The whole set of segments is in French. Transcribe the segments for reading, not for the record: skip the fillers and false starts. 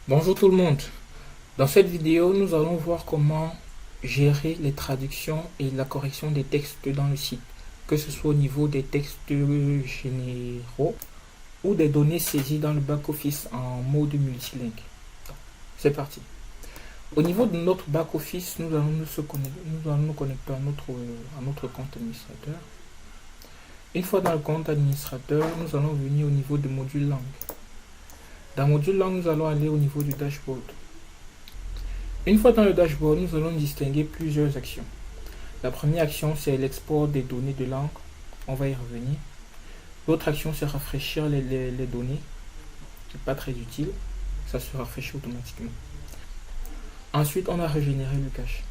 Bonjour tout le monde. Dans cette vidéo, nous allons voir comment gérer les traductions et la correction des textes dans le site, que ce soit au niveau des textes généraux ou des données saisies dans le back-office en mode multilingue. C'est parti. Au niveau de notre back-office, nous allons nous connecter à notre compte administrateur. Une fois dans le compte administrateur, nous allons venir au niveau de module langue. Dans module langue, nous allons aller au niveau du dashboard. Une fois dans le dashboard, nous allons distinguer plusieurs actions. La première action, c'est l'export des données de langue. On va y revenir. L'autre action, c'est rafraîchir les données. C'est pas très utile. Ça se rafraîchit automatiquement. Ensuite, on a régénéré le cache,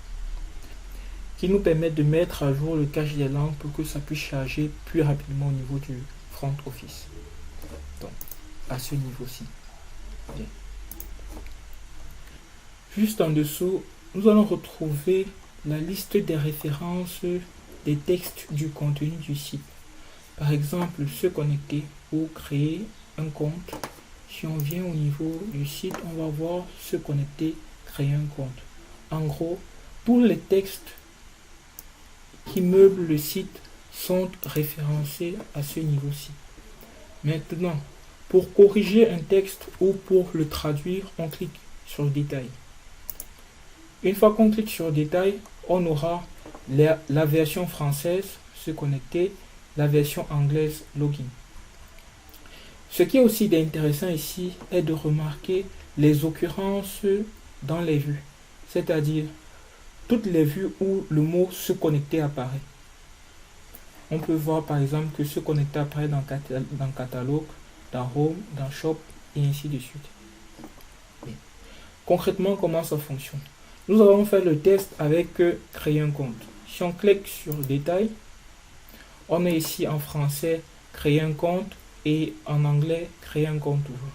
qui nous permet de mettre à jour le cache des langues pour que ça puisse charger plus rapidement au niveau du front office. Donc, à ce niveau-ci. Bien. Juste en dessous, nous allons retrouver la liste des références des textes du contenu du site. Par exemple, se connecter ou créer un compte. Si on vient au niveau du site, on va voir se connecter, créer un compte. En gros, tous les textes qui meublent le site sont référencés à ce niveau-ci. Maintenant, pour corriger un texte ou pour le traduire, on clique sur détail. Une fois qu'on clique sur détail, on aura la version française, se connecter, la version anglaise, login. Ce qui est aussi intéressant ici est de remarquer les occurrences dans les vues, c'est-à-dire toutes les vues où le mot se connecter apparaît. On peut voir par exemple que se connecter apparaît dans catalogue, dans home, dans shop et ainsi de suite. Concrètement, comment ça fonctionne? Nous allons faire le test avec créer un compte. Si on clique sur détail, on est ici en français créer un compte et en anglais créer un compte ouvert.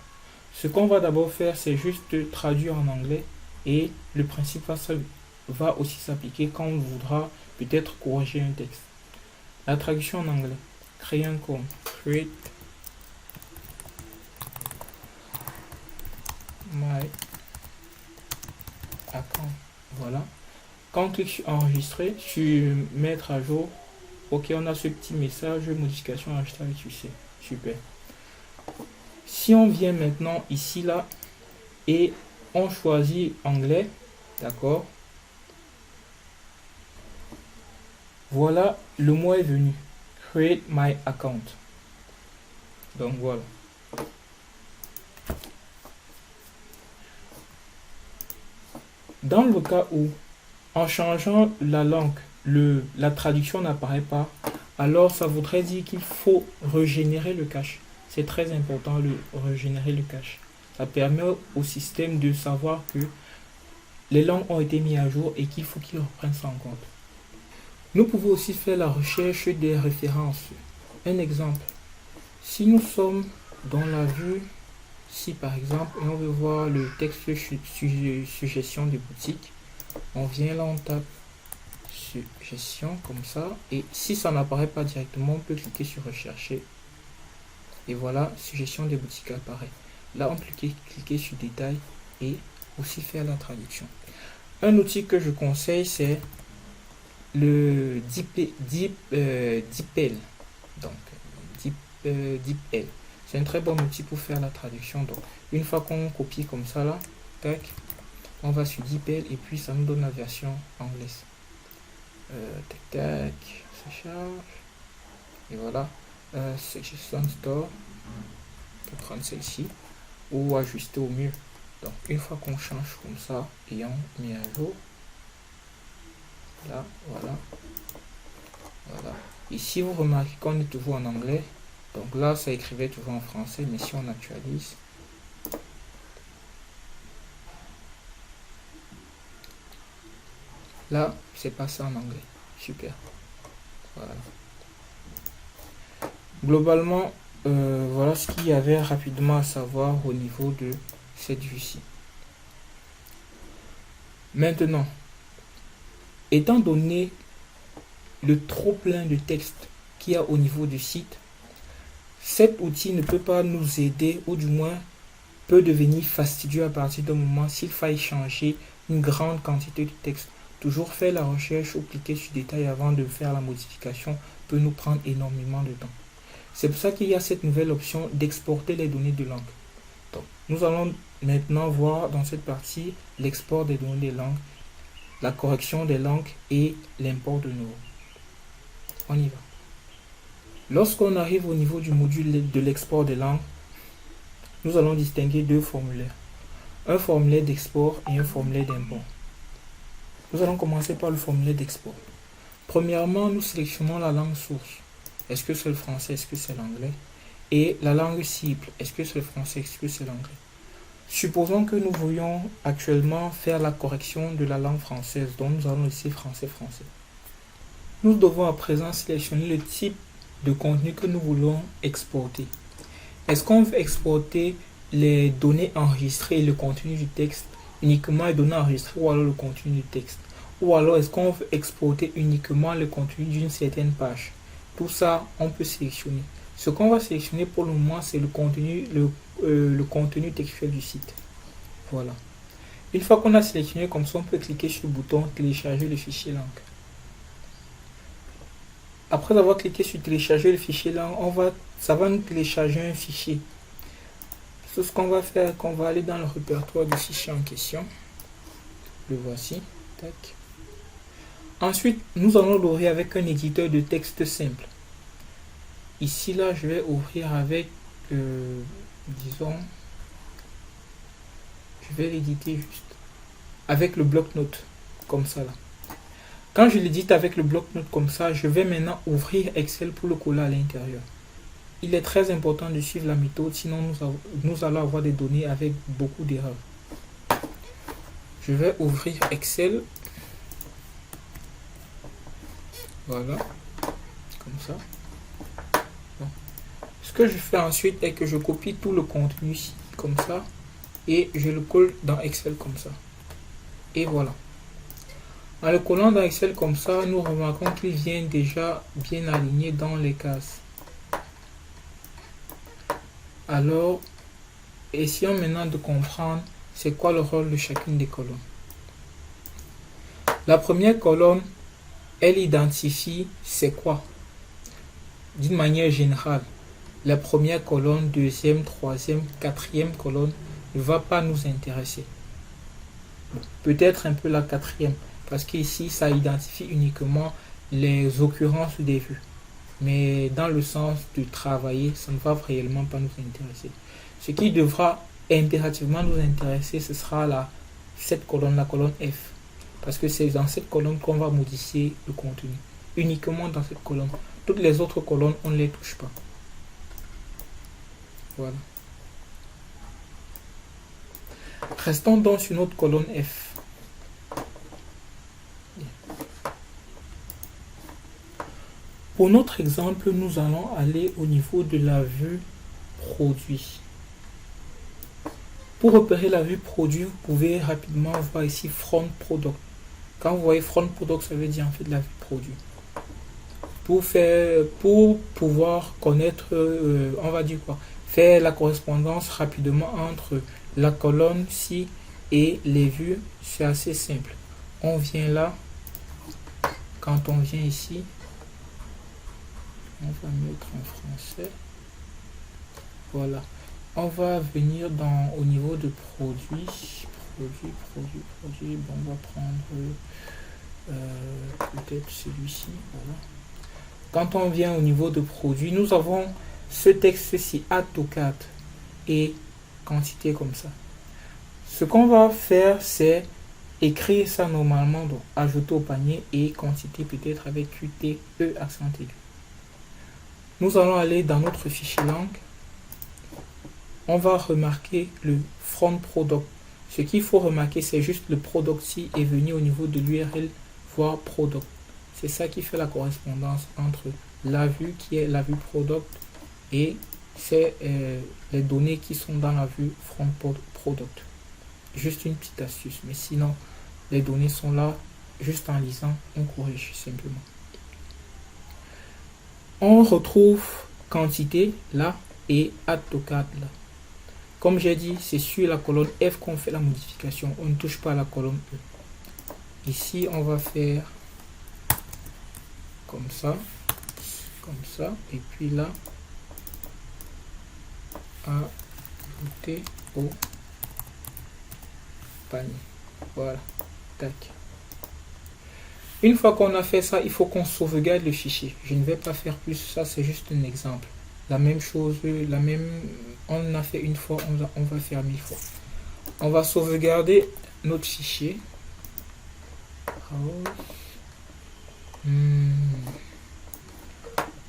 Ce qu'on va d'abord faire, c'est juste traduire en anglais et le principe va aussi s'appliquer quand on voudra peut-être corriger un texte. La traduction en anglais, créer un compte, create my account. Voilà. Quand on clique sur enregistrer, sur mettre à jour, ok, on a ce petit message, modification enregistrée avec succès. Super. Si on vient maintenant ici, là, et on choisit anglais, d'accord. Voilà, le mot est venu. Create my account. Donc voilà. Dans le cas où, en changeant la langue, la traduction n'apparaît pas, alors ça voudrait dire qu'il faut régénérer le cache. C'est très important de régénérer le cache. Ça permet au système de savoir que les langues ont été mises à jour et qu'il faut qu'il reprenne ça en compte. Nous pouvons aussi faire la recherche des références. Un exemple, si nous sommes dans la vue, si par exemple, et on veut voir le texte suggestion de boutique, on vient là, on tape suggestion comme ça, et si ça n'apparaît pas directement, on peut cliquer sur rechercher, et voilà, suggestion des boutiques apparaît. Là, on peut cliquer sur détail et aussi faire la traduction. Un outil que je conseille, c'est le DeepL. Donc, DeepL. C'est un très bon outil pour faire la traduction. Donc, une fois qu'on copie comme ça, là, tac, on va sur DeepL et puis ça nous donne la version anglaise. Tac, tac, ça charge. Et voilà. Suggestion Store. On peut prendre celle-ci ou ajuster au mieux. Donc, une fois qu'on change comme ça et on met à jour, là, voilà. Voilà. Ici, vous remarquez qu'on est toujours en anglais. Donc là, ça écrivait toujours en français, mais si on actualise, là, c'est passé en anglais. Super. Voilà. Globalement, voilà ce qu'il y avait rapidement à savoir au niveau de cette vue-ci. Maintenant, étant donné le trop plein de texte qu'il y a au niveau du site, cet outil ne peut pas nous aider, ou du moins peut devenir fastidieux à partir d'un moment s'il faille changer une grande quantité de texte. Toujours faire la recherche ou cliquer sur détail avant de faire la modification peut nous prendre énormément de temps. C'est pour ça qu'il y a cette nouvelle option d'exporter les données de langue. Donc, nous allons maintenant voir dans cette partie l'export des données des langues, la correction des langues et l'import de nouveau. On y va. Lorsqu'on arrive au niveau du module de l'export des langues, nous allons distinguer deux formulaires. Un formulaire d'export et un formulaire d'import. Nous allons commencer par le formulaire d'export. Premièrement, nous sélectionnons la langue source. Est-ce que c'est le français, est-ce que c'est l'anglais? Et la langue cible, est-ce que c'est le français, est-ce que c'est l'anglais? Supposons que nous voulions actuellement faire la correction de la langue française, donc nous allons ici français-français. Nous devons à présent sélectionner le type de contenu que nous voulons exporter. Est-ce qu'on veut exporter les données enregistrées et le contenu du texte, uniquement les données enregistrées ou alors le contenu du texte? Ou alors est-ce qu'on veut exporter uniquement le contenu d'une certaine page? Tout ça, on peut sélectionner. Ce qu'on va sélectionner pour le moment, c'est le contenu textuel du site. Voilà. Une fois qu'on a sélectionné comme ça, on peut cliquer sur le bouton télécharger le fichier langue. Après avoir cliqué sur télécharger le fichier langue, ça va nous télécharger un fichier. C'est ce qu'on va faire, qu'on va aller dans le répertoire du fichier en question. Le voici. Tac. Ensuite, nous allons l'ouvrir avec un éditeur de texte simple. Ici, là, je vais ouvrir avec, disons, je vais l'éditer juste avec le bloc-notes, comme ça là. Quand je l'édite avec le bloc-notes comme ça, je vais maintenant ouvrir Excel pour le coller à l'intérieur. Il est très important de suivre la méthode, sinon nous allons avoir des données avec beaucoup d'erreurs. Je vais ouvrir Excel. Voilà, comme ça. Bon. Ce que je fais ensuite est que je copie tout le contenu ici, comme ça, et je le colle dans Excel comme ça. Et voilà. En le collant dans Excel comme ça, nous remarquons qu'il vient déjà bien aligné dans les cases. Alors, essayons maintenant de comprendre c'est quoi le rôle de chacune des colonnes. La première colonne, elle identifie c'est quoi. D'une manière générale, la première colonne, deuxième, troisième, quatrième colonne ne va pas nous intéresser. Peut-être un peu la quatrième, parce qu'ici, ça identifie uniquement les occurrences des vues. Mais dans le sens de travailler, ça ne va réellement pas nous intéresser. Ce qui devra impérativement nous intéresser, ce sera cette colonne, la colonne F. Parce que c'est dans cette colonne qu'on va modifier le contenu. Uniquement dans cette colonne. Toutes les autres colonnes, on ne les touche pas. Voilà. Restons donc sur notre colonne F. Pour notre exemple, nous allons aller au niveau de la vue produit. Pour repérer la vue produit, vous pouvez rapidement voir ici Front Product. Quand vous voyez Front Product, ça veut dire en fait la vue produit. Pour pouvoir connaître, on va dire quoi, faire la correspondance rapidement entre la colonne ci et les vues, c'est assez simple. On vient là, quand on vient ici, on va mettre en français. Voilà. On va venir au niveau de produit. Bon, on va prendre peut-être celui-ci. Voilà. Quand on vient au niveau de produit, nous avons ce texte-ci, add to cart et quantité comme ça. Ce qu'on va faire, c'est écrire ça normalement, donc ajouter au panier et quantité peut-être avec QTE accent aigu. Nous allons aller dans notre fichier langue. On va remarquer le front product. Ce qu'il faut remarquer, c'est juste le product ci est venu au niveau de l'URL voir product. C'est ça qui fait la correspondance entre la vue qui est la vue product et c'est les données qui sont dans la vue front product. Juste une petite astuce, mais sinon les données sont là. Juste en lisant, on corrige simplement. On retrouve quantité là et add to cart là. Comme j'ai dit, c'est sur la colonne F qu'on fait la modification. On ne touche pas à la colonne E. Ici, on va faire comme ça, et puis là, ajouter au panier. Voilà, tac. Une fois qu'on a fait ça, il faut qu'on sauvegarde le fichier. Je ne vais pas faire plus, ça c'est juste un exemple. La même chose, on a fait une fois, on va faire 1000 fois. On va sauvegarder notre fichier.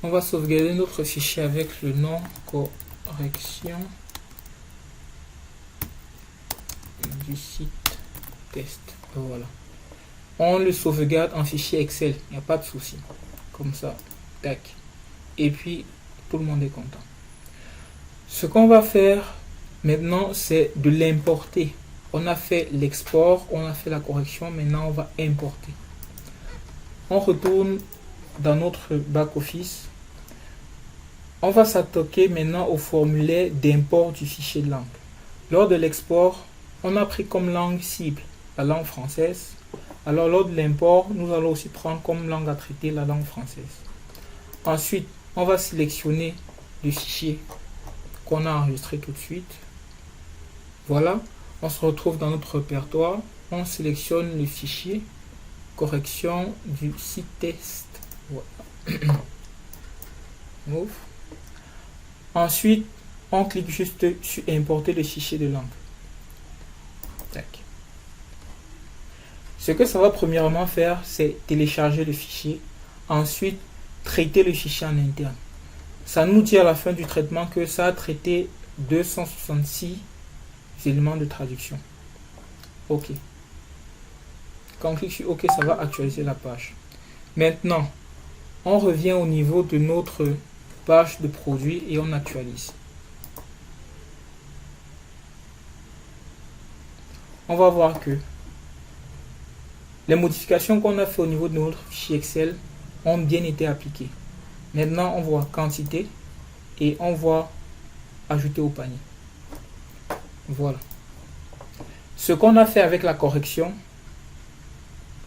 On va sauvegarder notre fichier avec le nom correction du site test. Voilà. On le sauvegarde en fichier Excel, il n'y a pas de souci. Comme ça, tac. Et puis, tout le monde est content. Ce qu'on va faire maintenant, c'est de l'importer. On a fait l'export, on a fait la correction, maintenant on va importer. On retourne dans notre back-office. On va s'attaquer maintenant au formulaire d'import du fichier de langue. Lors de l'export, on a pris comme langue cible la langue française. Alors lors de l'import, nous allons aussi prendre comme langue à traiter la langue française. Ensuite, on va sélectionner le fichier qu'on a enregistré tout de suite. Voilà, on se retrouve dans notre répertoire. On sélectionne le fichier correction du site test. Voilà. Move. Ensuite, on clique juste sur importer le fichier de langue. Tac. Ce que ça va premièrement faire, c'est télécharger le fichier. Ensuite, traiter le fichier en interne. Ça nous dit à la fin du traitement que ça a traité 266 éléments de traduction. OK. Quand on clique sur OK, ça va actualiser la page. Maintenant, on revient au niveau de notre page de produit et on actualise. On va voir que les modifications qu'on a fait au niveau de notre fichier Excel ont bien été appliquées. Maintenant, on voit quantité et on voit ajouter au panier. Voilà. Ce qu'on a fait avec la correction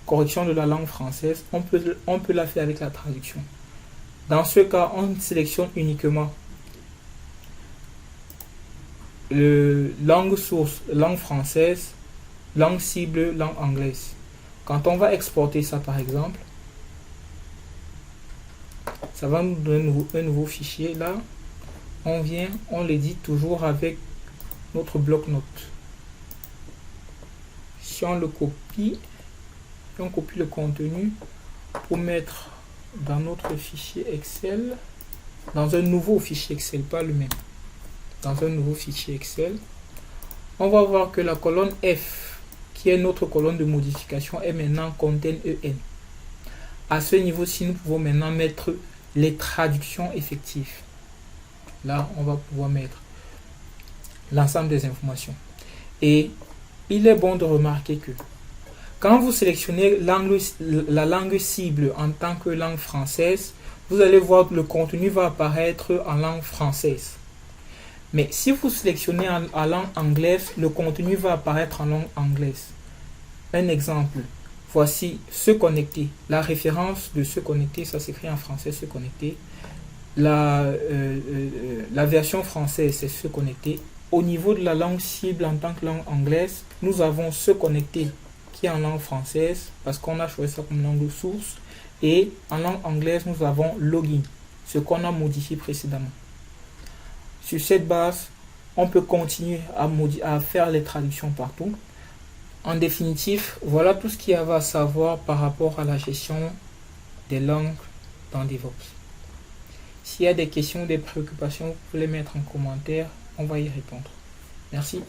de la langue française, on peut la faire avec la traduction. Dans ce cas, on sélectionne uniquement le langue source, langue française, langue cible, langue anglaise. Quand on va exporter ça par exemple, ça va nous donner un nouveau fichier. Là, on vient, on l'édite toujours avec notre bloc-notes. Si on le copie, on copie le contenu pour mettre dans notre fichier Excel, dans un nouveau fichier Excel, pas le même, dans un nouveau fichier Excel, on va voir que la colonne F, qui est notre colonne de modification, est maintenant content EN. À ce niveau-ci, nous pouvons maintenant mettre les traductions effectives. Là, on va pouvoir mettre l'ensemble des informations. Et il est bon de remarquer que quand vous sélectionnez la langue cible en tant que langue française, vous allez voir que le contenu va apparaître en langue française. Mais si vous sélectionnez en langue anglaise, le contenu va apparaître en langue anglaise. Un exemple, voici se connecter. La référence de se connecter, ça s'écrit en français, se connecter. La version française, c'est se connecter. Au niveau de la langue cible en tant que langue anglaise, nous avons se connecter qui est en langue française parce qu'on a choisi ça comme langue source. Et en langue anglaise, nous avons login, ce qu'on a modifié précédemment. Sur cette base, on peut continuer à faire les traductions partout. En définitive, voilà tout ce qu'il y avait à savoir par rapport à la gestion des langues dans DevOps. S'il y a des questions, des préoccupations, vous pouvez les mettre en commentaire, on va y répondre. Merci.